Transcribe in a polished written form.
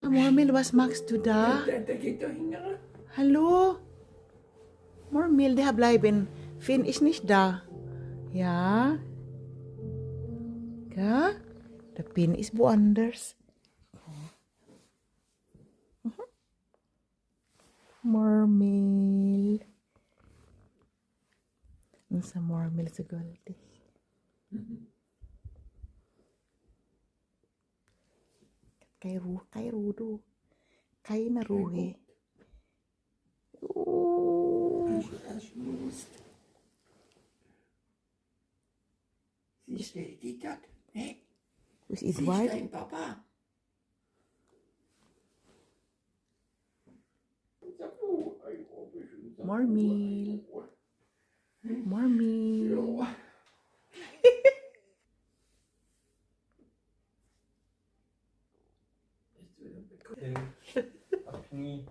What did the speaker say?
Murmel, was magst du da? Hallo? Murmel, der bleiben. Finn ist nicht da. Ja? Ja? Der Finn ist woanders. Murmel. Unsa Murmel sa gulti. Kay rudo. Kay naruhi. Siehst du, die dat? Hä? Wo ist Siehst Edward? dein Papa? Murmel. Murmel. Auf Knie.